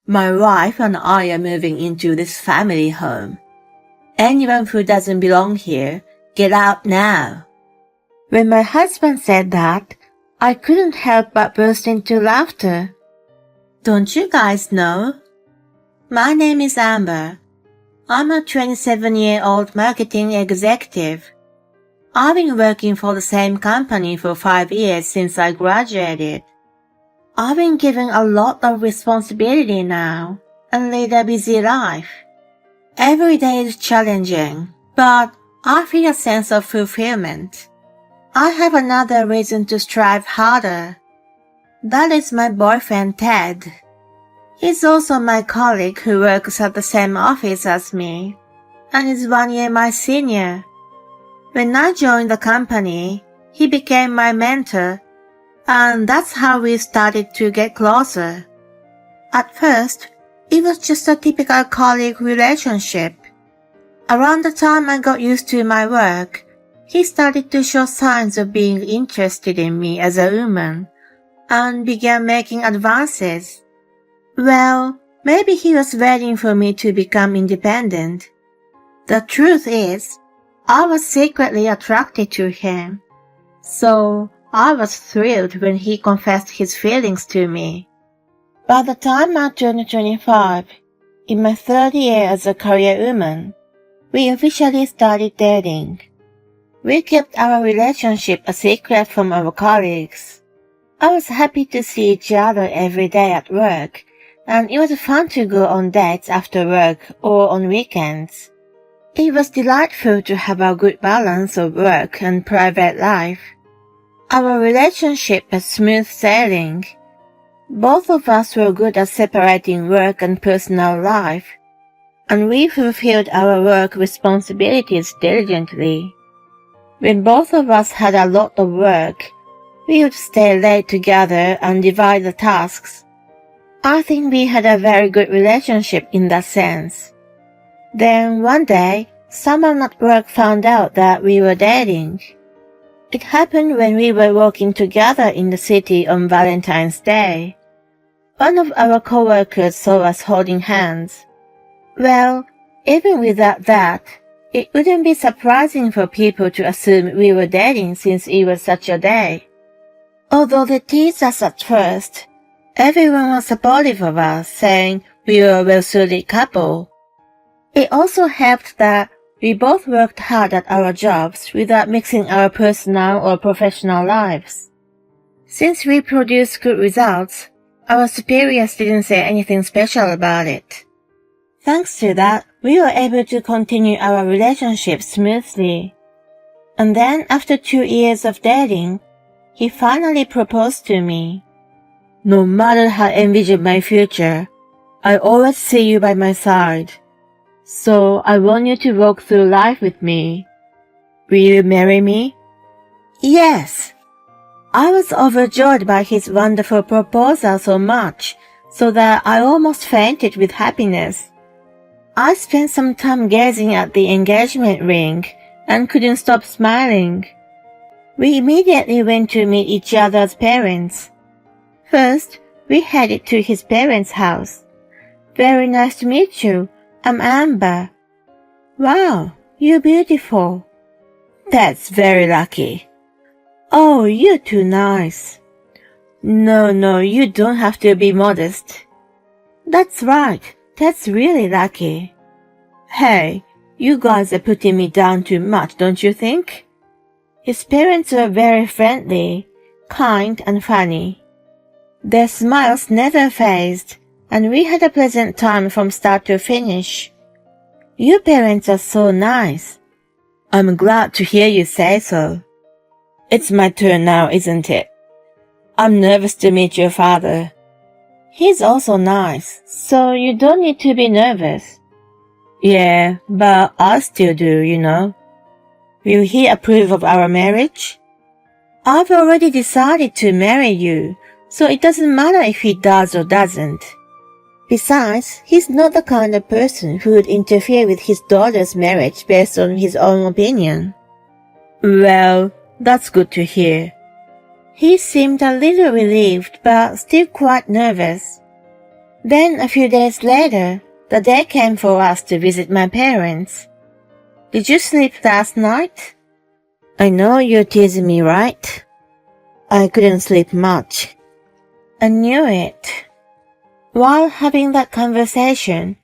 My wife and I are moving into this family home. Anyone who doesn't belong here, get out now." When my husband said that, I couldn't help but burst into laughter. "Don't you guys know? My name is Amber. I'm a 27-year-old marketing executive. I've been working for the same company for 5 years since I graduated. I've been given a lot of responsibility now and lead a busy life. Every day is challenging, but I feel a sense of fulfillment. I have another reason to strive harder. That is my boyfriend Ted. He's also my colleague who works at the same office as me and is 1 year my senior. When I joined the company, he became my mentor, and that's how we started to get closer. At first, it was just a typical colleague relationship. Around the time I got used to my work, he started to show signs of being interested in me as a woman and began making advances. Well, maybe he was waiting for me to become independent. The truth is, I was secretly attracted to him. So I was thrilled when he confessed his feelings to me. By the time I turned 25, in my 3rd year as a career woman, we officially started dating. We kept our relationship a secret from our colleagues. I was happy to see each other every day at work, and it was fun to go on dates after work or on weekends. It was delightful to have a good balance of work and private life. Our relationship was smooth sailing. Both of us were good at separating work and personal life, and we fulfilled our work responsibilities diligently. When both of us had a lot of work, we would stay late together and divide the tasks. I think we had a very good relationship in that sense. Then one day, someone at work found out that we were dating. It happened when we were walking together in the city on Valentine's Day. One of our coworkers saw us holding hands. Well, even without that, it wouldn't be surprising for people to assume we were dating since it was such a day. Although they teased us at first, everyone was supportive of us, saying we were a well-suited couple. It also helped that we both worked hard at our jobs without mixing our personal or professional lives. Since we produced good results, our superiors didn't say anything special about it. Thanks to that, we were able to continue our relationship smoothly. And then after 2 years of dating, he finally proposed to me. No matter how I envision my future, I always see you by my side. So I want you to walk through life with me. Will you marry me? Yes. I was overjoyed by his wonderful proposal so much, so that I almost fainted with happiness. I spent some time gazing at the engagement ring and couldn't stop smiling. We immediately went to meet each other's parents. First, we headed to his parents' house. Very nice to meet you. I'm Amber. Wow, you're beautiful. That's very lucky. Oh, you're too nice. No, you don't have to be modest. That's right, that's really lucky. Hey, you guys are putting me down too much, don't you think? His parents were very friendly, kind and funny. Their smiles never phased, and we had a pleasant time from start to finish. Your parents are so nice. I'm glad to hear you say so. It's my turn now, isn't it? I'm nervous to meet your father. He's also nice, so you don't need to be nervous. Yeah, but I still do, you know. Will he approve of our marriage? I've already decided to marry you, so it doesn't matter if he does or doesn't. Besides, he's not the kind of person who would interfere with his daughter's marriage based on his own opinion. Well, that's good to hear. He seemed a little relieved, but still quite nervous. Then a few days later, the day came for us to visit my parents. Did you sleep last night? I know you're teasing me, right? I couldn't sleep much. I knew it. While having that conversation,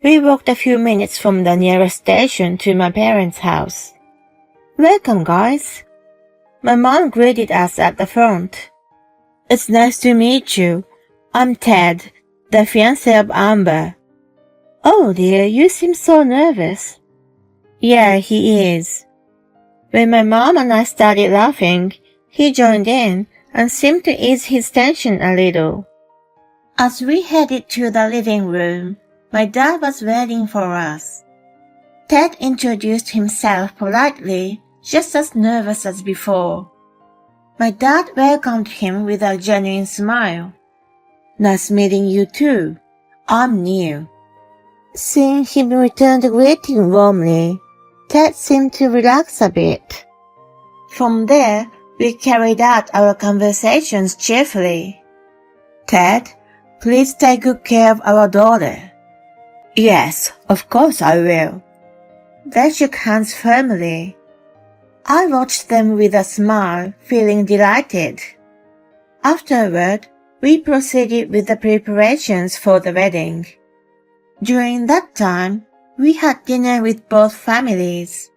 we walked a few minutes from the nearest station to my parents' house. Welcome, guys. My mom greeted us at the front. It's nice to meet you. I'm Ted, the fiancé of Amber. Oh dear, you seem so nervous. Yeah, he is. When my mom and I started laughing, he joined in and seemed to ease his tension a little. As we headed to the living room, my dad was waiting for us. Ted introduced himself politely, just as nervous as before. My dad welcomed him with a genuine smile. Nice meeting you too. I'm new. Seeing him return the greeting warmly, Ted seemed to relax a bit. From there, we carried out our conversations cheerfully. Ted, please take good care of our daughter. Yes, of course I will. They shook hands firmly. I watched them with a smile, feeling delighted. Afterward, we proceeded with the preparations for the wedding. During that time, we had dinner with both families.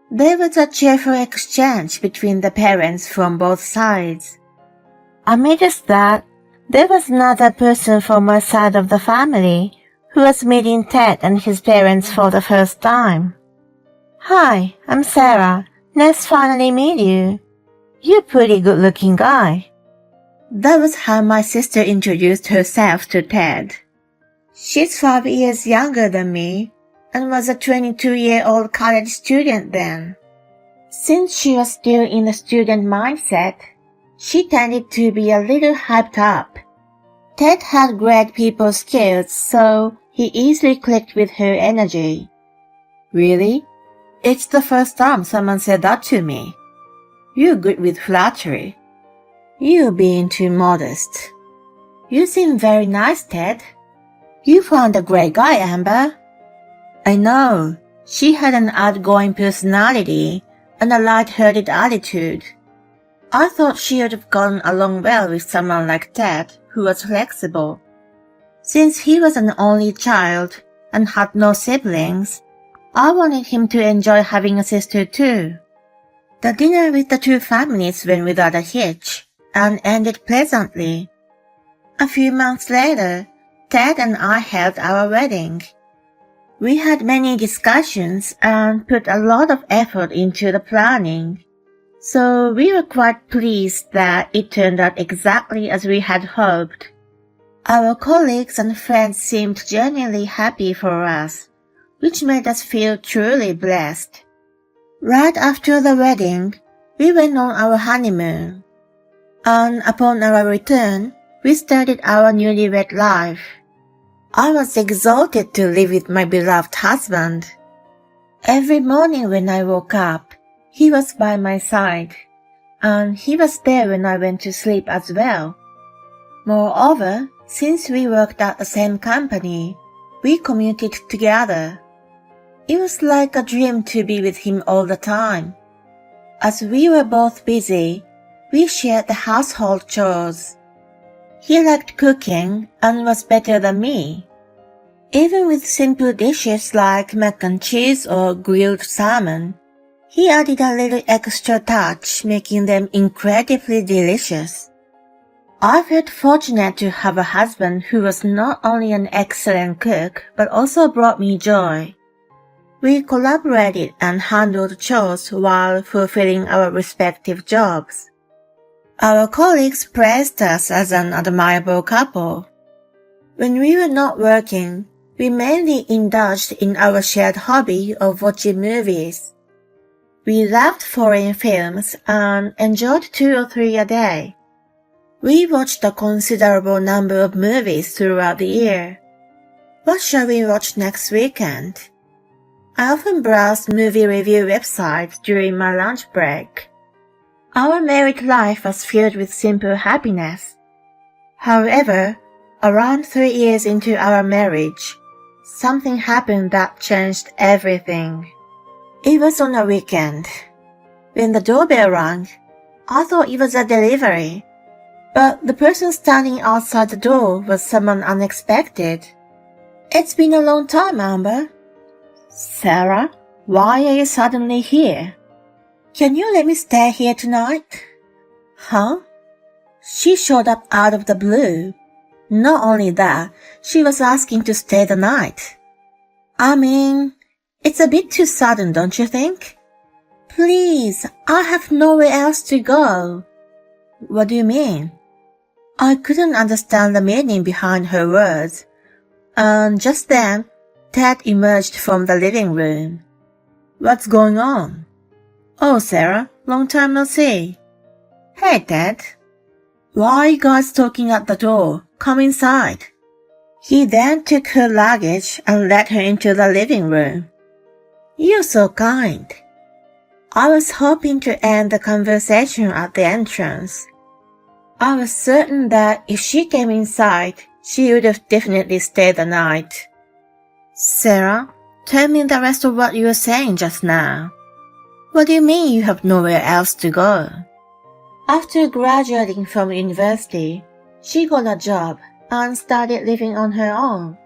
There was a cheerful exchange between the parents from both sides. Amidst that, there was another person from my side of the family who was meeting Ted and his parents for the first time. Hi, I'm Sarah. Nice to finally meet you. You're a pretty good-looking guy. That was how my sister introduced herself to Ted. She's 5 years younger than me and was a 22-year-old college student then. Since she was still in the student mindset, she tended to be a little hyped up. Ted had great people skills, so he easily clicked with her energy. Really? It's the first time someone said that to me. You're good with flattery. You're being too modest. You seem very nice, Ted. You found a great guy, Amber. I know. She had an outgoing personality and a light-hearted attitude. I thought she would have gotten along well with someone like Ted, who was flexible. Since he was an only child and had no siblings, I wanted him to enjoy having a sister too. The dinner with the two families went without a hitch and ended pleasantly. A few months later, Ted and I held our wedding. We had many discussions and put a lot of effort into the planning, so we were quite pleased that it turned out exactly as we had hoped. Our colleagues and friends seemed genuinely happy for us, which made us feel truly blessed. Right after the wedding, we went on our honeymoon, and upon our return, we started our newlywed life. I was exalted to live with my beloved husband. Every morning when I woke up, he was by my side, and he was there when I went to sleep as well. Moreover, since we worked at the same company, we commuted together. It was like a dream to be with him all the time. As we were both busy, we shared the household chores. He liked cooking and was better than me. Even with simple dishes like mac and cheese or grilled salmon, he added a little extra touch, making them incredibly delicious. I felt fortunate to have a husband who was not only an excellent cook, but also brought me joy. We collaborated and handled chores while fulfilling our respective jobs. Our colleagues praised us as an admirable couple. When we were not working, we mainly indulged in our shared hobby of watching movies. We loved foreign films and enjoyed 2 or 3 a day. We watched a considerable number of movies throughout the year. What shall we watch next weekend? I often browse movie review websites during my lunch break. Our married life was filled with simple happiness. However, Around 3 years into our marriage, something happened that changed everything. It was on a weekend. When the doorbell rang, I thought it was a delivery, but the person standing outside the door was someone unexpected. It's been a long time, Amber. Sarah, why are you suddenly here? Can you let me stay here tonight? Huh? She showed up out of the blue. Not only that, she was asking to stay the night. I mean, it's a bit too sudden, don't you think? Please, I have nowhere else to go. What do you mean? I couldn't understand the meaning behind her words, and just then, Ted emerged from the living room. What's going on? Oh, Sarah, long time no see. Hey, Ted. Why are you guys talking at the door? Come inside. He then took her luggage and led her into the living room. You're so kind. I was hoping to end the conversation at the entrance. I was certain that if she came inside, she would have definitely stayed the night. Sarah, tell me the rest of what you were saying just now. What do you mean you have nowhere else to go? After graduating from university, she got a job and started living on her own.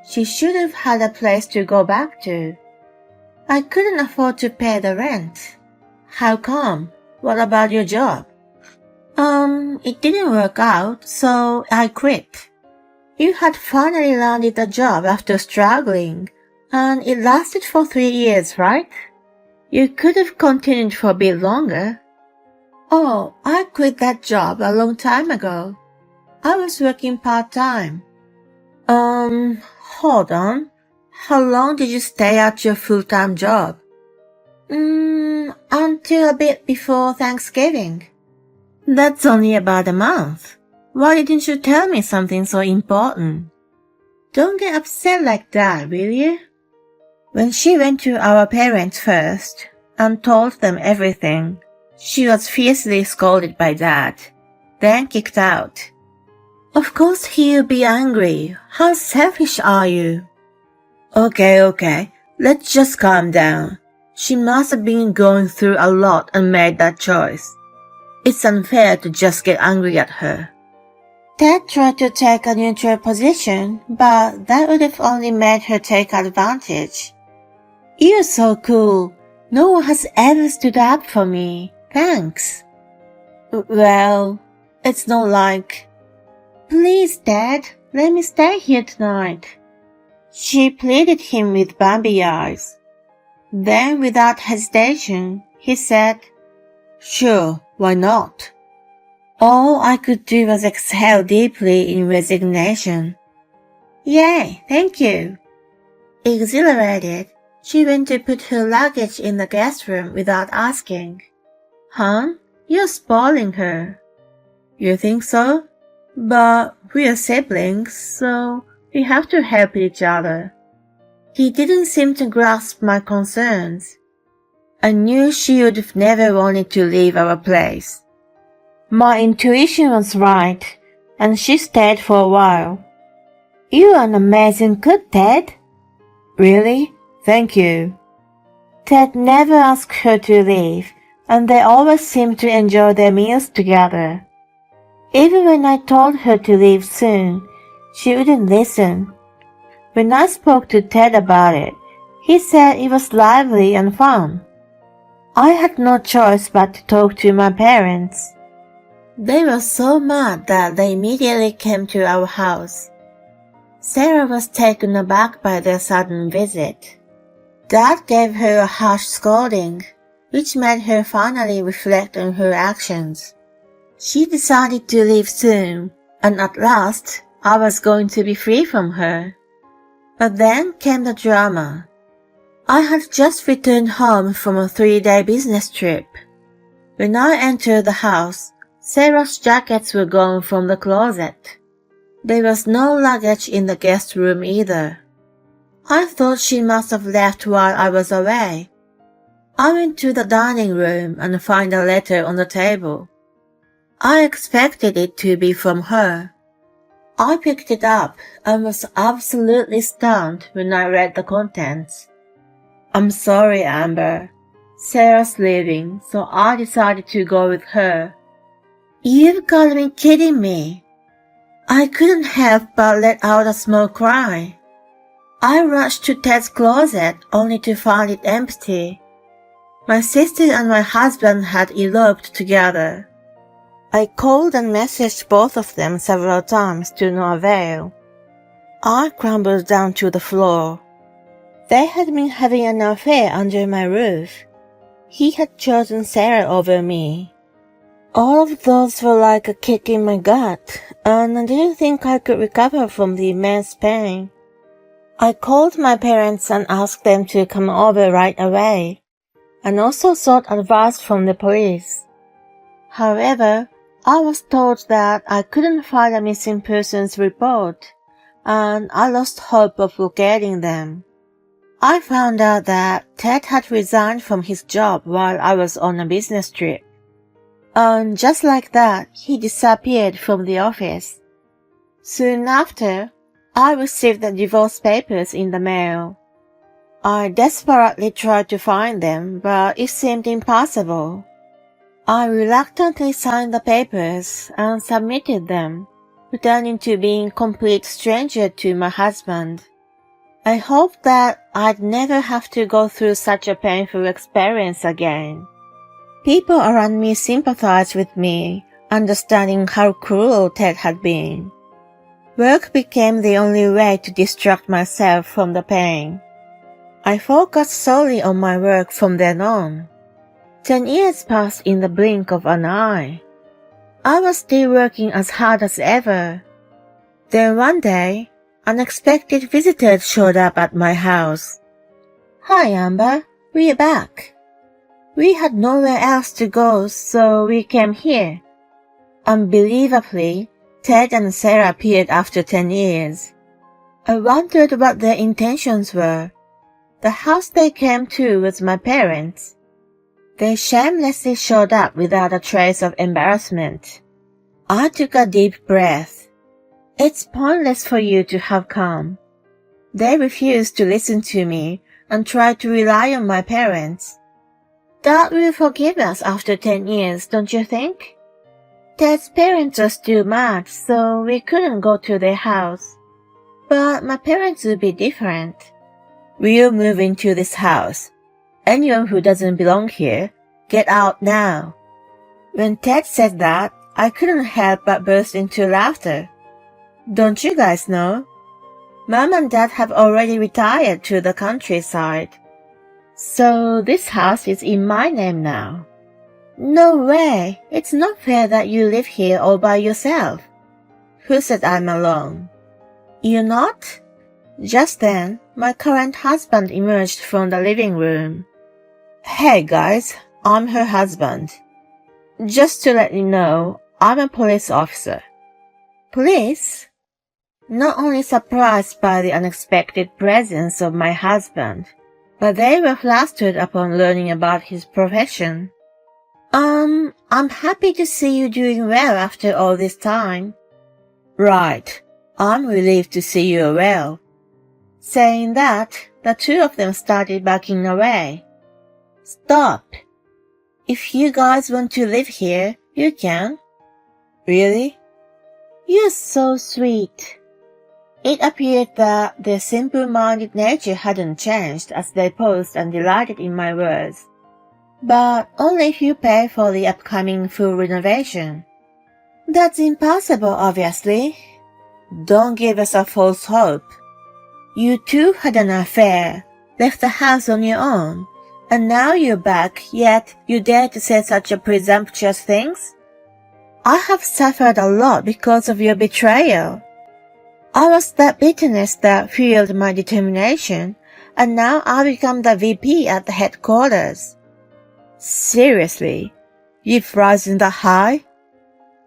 She should have had a place to go back to. I couldn't afford to pay the rent. How come? What about your job? It didn't work out, so I quit. You had finally landed a job after struggling, and it lasted for 3 years, right? You could have continued for a bit longer. Oh, I quit that job a long time ago. I was working part-time. Hold on. How long did you stay at your full-time job? Until a bit before Thanksgiving. That's only about a month. Why didn't you tell me something so important? Don't get upset like that, will you? When she went to our parents first and told them everything, she was fiercely scolded by Dad, then kicked out. Of course he'll be angry. How selfish are you? Okay, let's just calm down. She must have been going through a lot and made that choice. It's unfair to just get angry at her. Dad tried to take a neutral position, but that would have only made her take advantage. You're so cool. No one has ever stood up for me. Thanks. Well, it's not like... Please, Dad, let me stay here tonight. She pleaded him with Bambi eyes. Then, without hesitation, he said, Sure, why not? All I could do was exhale deeply in resignation. Yay, thank you. Exhilarated, she went to put her luggage in the guest room without asking. Hon, you're spoiling her. You think so? But we're siblings, so we have to help each other. He didn't seem to grasp my concerns. I knew she would have never wanted to leave our place. My intuition was right, and she stayed for a while. You're an amazing cook, Ted. Really? Thank you. Ted never asked her to leave, and they always seemed to enjoy their meals together. Even when I told her to leave soon, she wouldn't listen. When I spoke to Ted about it, he said it was lively and fun. I had no choice but to talk to my parents. They were so mad that they immediately came to our house. Sarah was taken aback by their sudden visit. Dad gave her a harsh scolding, which made her finally reflect on her actions. She decided to leave soon, and at last I was going to be free from her. But then came the drama. I had just returned home from a 3-day business trip. When I entered the house, Sarah's jackets were gone from the closet. There was no luggage in the guest room either. I thought she must have left while I was away. I went to the dining room and found a letter on the table. I expected it to be from her. I picked it up and was absolutely stunned when I read the contents. I'm sorry, Amber. Sarah's leaving, so I decided to go with her. You've got to be kidding me. I couldn't help but let out a small cry. I rushed to Ted's closet only to find it empty. My sister and my husband had eloped together. I called and messaged both of them several times to no avail. I crumbled down to the floor. They had been having an affair under my roof. He had chosen Sarah over me. All of those were like a kick in my gut, and I didn't think I could recover from the immense pain. I called my parents and asked them to come over right away, and also sought advice from the police. However, I was told that I couldn't file a missing persons report, and I lost hope of locating them. I found out that Ted had resigned from his job while I was on a business trip. And just like that, he disappeared from the office. Soon after, I received the divorce papers in the mail. I desperately tried to find them, but it seemed impossible. I reluctantly signed the papers and submitted them, pretending to be a complete stranger to my husband. I hoped that I'd never have to go through such a painful experience again. People around me sympathized with me, understanding how cruel Ted had been. Work became the only way to distract myself from the pain. I focused solely on my work from then on. 10 years passed in the blink of an eye. I was still working as hard as ever. Then one day, unexpected visitors showed up at my house. Hi, Amber. We're back. We had nowhere else to go, so we came here. Unbelievably, Ted and Sarah appeared after 10 years. I wondered what their intentions were. The house they came to was my parents'. They shamelessly showed up without a trace of embarrassment. I took a deep breath. It's pointless for you to have come. They refused to listen to me and tried to rely on my parents. God will forgive us after 10 years, don't you think? Ted's parents are still mad, so we couldn't go to their house. But my parents will be different. We'll move into this house. Anyone who doesn't belong here, get out now. When Ted said that, I couldn't help but burst into laughter. Don't you guys know? Mom and Dad have already retired to the countryside. So this house is in my name now. No way! It's not fair that you live here all by yourself. Who said I'm alone? You're not? Just then, my current husband emerged from the living room. Hey guys, I'm her husband. Just to let you know, I'm a police officer. Police? Not only surprised by the unexpected presence of my husband, but they were flustered upon learning about his profession. I'm happy to see you doing well after all this time. Right, I'm relieved to see you well. Saying that, the two of them started backing away. Stop. If you guys want to live here, you can. Really? You're so sweet. It appeared that their simple-minded nature hadn't changed as they paused and delighted in my words. But only if you pay for the upcoming full renovation. That's impossible, obviously. Don't give us a false hope. You two had an affair, left the house on your own, and now you're back, yet you dare to say such a presumptuous things? I have suffered a lot because of your betrayal. I was that bitterness that fueled my determination, and now I become the VP at the headquarters. Seriously, you've risen that high?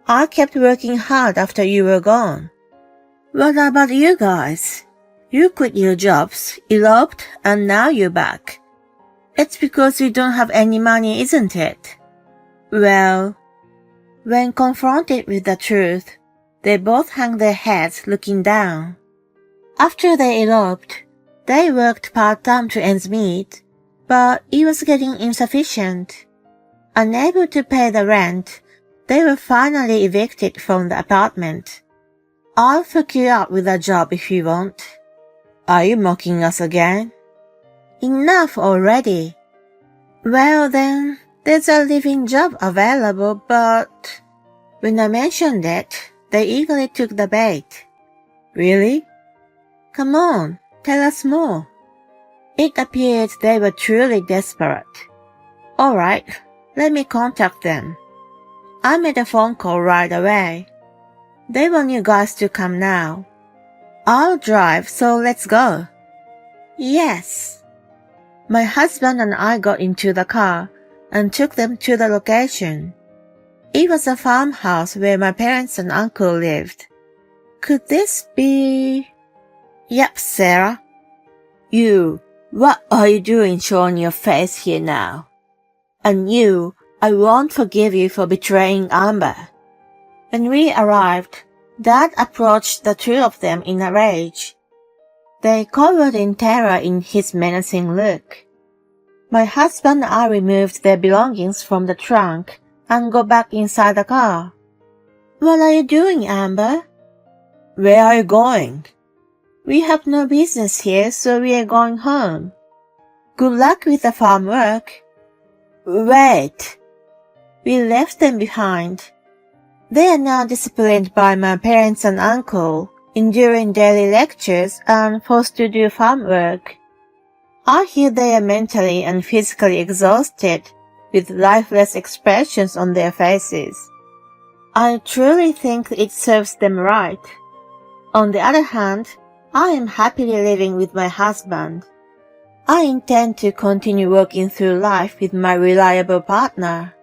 I kept working hard after you were gone. What about you guys? You quit your jobs, eloped, and now you're back. It's because you don't have any money, isn't it? Well, when confronted with the truth, They both hung their heads looking down. After they eloped, they worked part-time to ends meet, but it was getting insufficient. Unable to pay the rent, they were finally evicted from the apartment. I'll hook you up with a job if you want. Are you mocking us again? Enough already. Well then, there's a living job available, but... When I mentioned it, they eagerly took the bait. Really? Come on, tell us more. It appeared they were truly desperate. All right, let me contact them. I made a phone call right away. They want you guys to come now. I'll drive, so let's go. Yes. My husband and I got into the car and took them to the location. It was a farmhouse where my parents and uncle lived. Could this be... Yep, Sarah. You, what are you doing showing your face here now? And you, I won't forgive you for betraying Amber. When we arrived, Dad approached the two of them in a rage. They cowered in terror in his menacing look. My husband and I removed their belongings from the trunk and got back inside the car. What are you doing, Amber? Where are you going? We have no business here, so we are going home. Good luck with the farm work. Wait. We left them behind. They are now disciplined by my parents and uncle, enduring daily lectures and forced to do farm work. I hear they are mentally and physically exhausted, with lifeless expressions on their faces. I truly think it serves them right. On the other hand, I am happily living with my husband. I intend to continue working through life with my reliable partner.